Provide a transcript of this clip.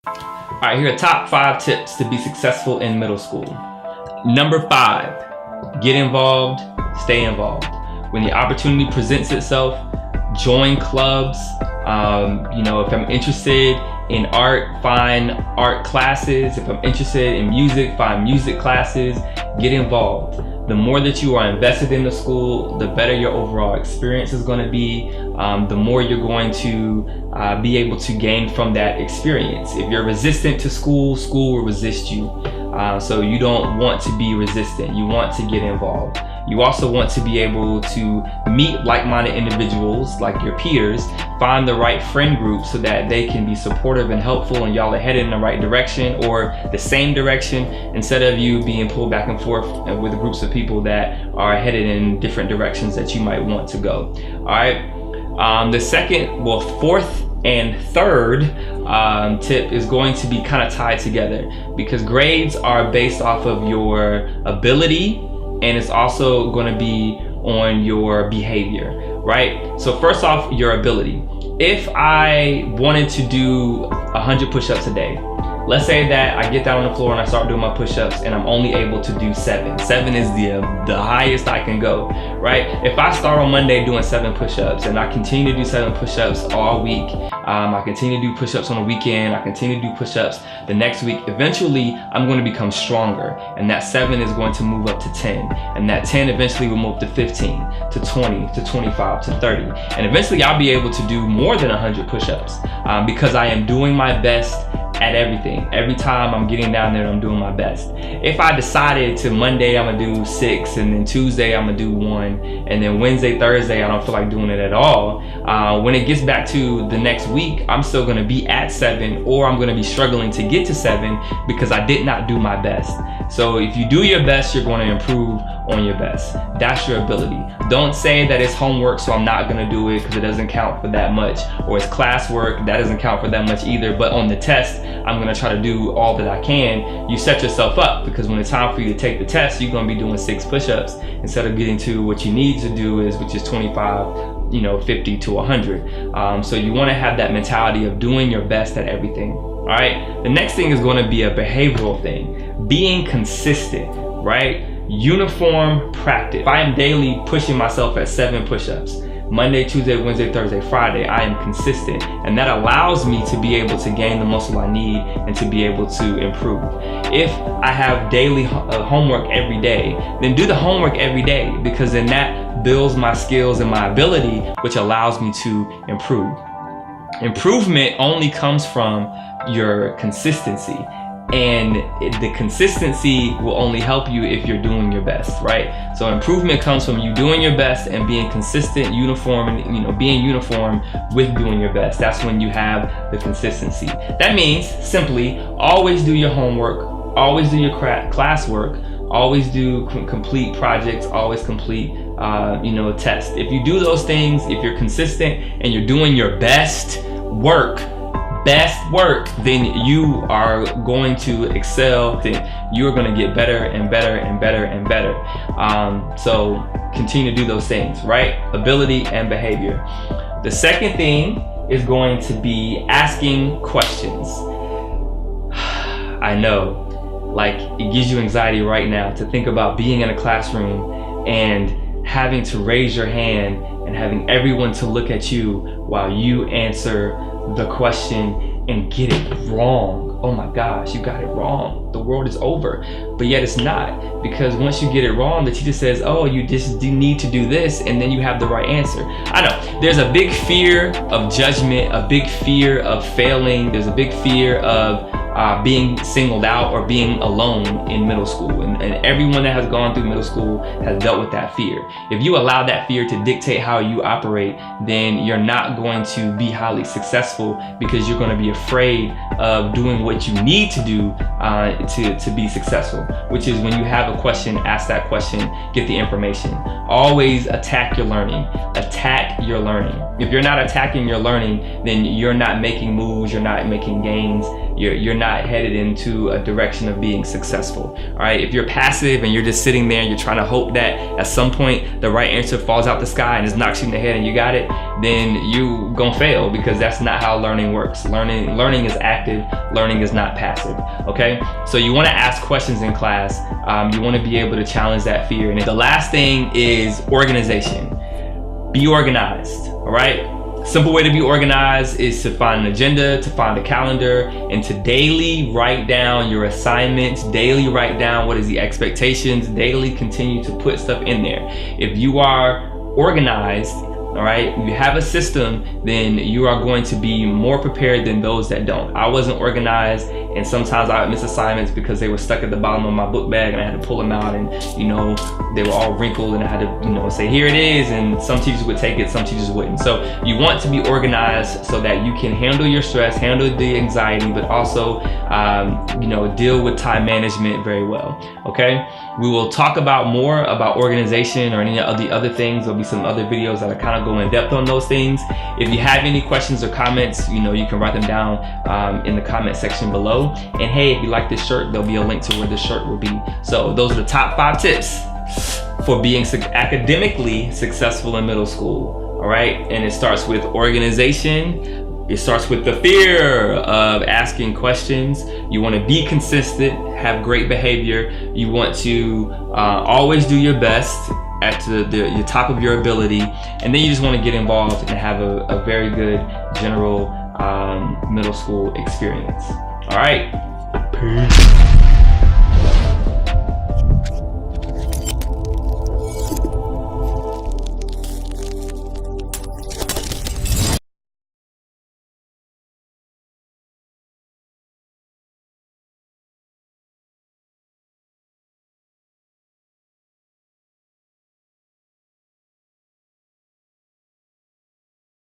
All right, here are top 5 tips to be successful in middle school. Number 5, get involved, stay involved. When the opportunity presents itself, join clubs. If I'm interested in art, find art classes. If I'm interested in music, find music classes. Get involved. The more that you are invested in the school, the better your overall experience is going to be. The more you're going to be able to gain from that experience. If you're resistant to school, school will resist you. So you don't want to be resistant. You want to get involved. You also want to be able to meet like-minded individuals like your peers, find the right friend group so that they can be supportive and helpful and y'all are headed in the right direction or the same direction, instead of you being pulled back and forth with groups of people that are headed in different directions that you might want to go. All right. The fourth and third tip is going to be kind of tied together, because grades are based off of your ability, and it's also going to be on your behavior, right? So first off, your ability. If I wanted to do 100 push-ups a day, let's say that I get down on the floor and I start doing my push-ups and I'm only able to do 7. 7 is the highest I can go, right? If I start on Monday doing 7 push-ups and I continue to do 7 push-ups all week, I continue to do push-ups on the weekend, I continue to do push-ups the next week, eventually I'm going to become stronger, and that 7 is going to move up to 10, and that 10 eventually will move to 15, to 20, to 25, to 30, and eventually I'll be able to do more than 100 push-ups because I am doing my best at everything. Every time I'm getting down there, I'm doing my best. If I decided to Monday I'm gonna do 6, and then Tuesday I'm gonna do 1, and then Wednesday, Thursday I don't feel like doing it at all, when it gets back to the next week, I'm still gonna be at 7, or I'm gonna be struggling to get to 7 because I did not do my best. So if you do your best, you're going to improve on your best. That's your ability. Don't say that it's homework, so I'm not gonna do it because it doesn't count for that much, or it's classwork, that doesn't count for that much either, but on the test, I'm gonna try to do all that I can. You set yourself up, because when it's time for you to take the test, you're gonna be doing 6 push-ups instead of getting to what you need to do, which is 25, 50 to 100. So you wanna have that mentality of doing your best at everything. All right, the next thing is going to be a behavioral thing, being consistent, right? Uniform practice. If I am daily pushing myself at 7 push-ups, Monday, Tuesday, Wednesday, Thursday, Friday, I am consistent, and that allows me to be able to gain the muscle I need and to be able to improve. If I have daily homework every day, then do the homework every day, because then that builds my skills and my ability, which allows me to improve. Improvement only comes from your consistency, and the consistency will only help you if you're doing your best, right? So improvement comes from you doing your best and being consistent, uniform, and being uniform with doing your best. That's when you have the consistency. That means simply always do your homework, always do your classwork, always do complete projects, always complete tests. If you do those things, if you're consistent and you're doing your best work, then you are going to excel. Then you're going to get better and better and better and better. So continue to do those things, right? Ability and behavior. The second thing is going to be asking questions. I know, like, it gives you anxiety right now to think about being in a classroom and having to raise your hand and having everyone to look at you while you answer the question and get it wrong. Oh my gosh, you got it wrong. The world is over. But yet it's not, because once you get it wrong, the teacher says, oh, you just need to do this, and then you have the right answer. I know, there's a big fear of judgment, a big fear of failing, there's a big fear of being singled out or being alone in middle school, and everyone that has gone through middle school has dealt with that fear. If you allow that fear to dictate how you operate, then you're not going to be highly successful, because you're going to be afraid of doing what you need to do to be successful, which is when you have a question, ask that question, get the information. Always attack your learning. Attack your learning. If you're not attacking your learning, then you're not making moves, you're not making gains, you're not headed into a direction of being successful. All right, if you're passive and you're just sitting there and you're trying to hope that at some point the right answer falls out the sky and just knocks you in the head and you got it, then you gonna fail, because that's not how learning works. Learning is active, learning is not passive. Okay, so you want to ask questions in class. You want to be able to challenge that fear. And the last thing is organization. Be organized. All right, simple way to be organized is to find an agenda, to find a calendar, and to daily write down your assignments, daily write down what is the expectations, daily continue to put stuff in there. If you are organized, all right, you have a system, then you are going to be more prepared than those that don't. I wasn't organized, and sometimes I would miss assignments because they were stuck at the bottom of my book bag and I had to pull them out, and they were all wrinkled, and I had to say, here it is, and some teachers would take it, some teachers wouldn't. So you want to be organized so that you can handle your stress, handle the anxiety, but also deal with time management very well. Okay, we will talk about more about organization or any of the other things. There'll be some other videos that are kind of go in depth on those things. If you have any questions or comments, you can write them down in the comment section below. And hey, if you like this shirt, there'll be a link to where this shirt will be. So those are the top 5 tips for being academically successful in middle school. All right, and it starts with organization. It starts with the fear of asking questions. You want to be consistent, have great behavior. You want to always do your best at the top of your ability, and then you just want to get involved and have a very good general middle school experience. All right, peace.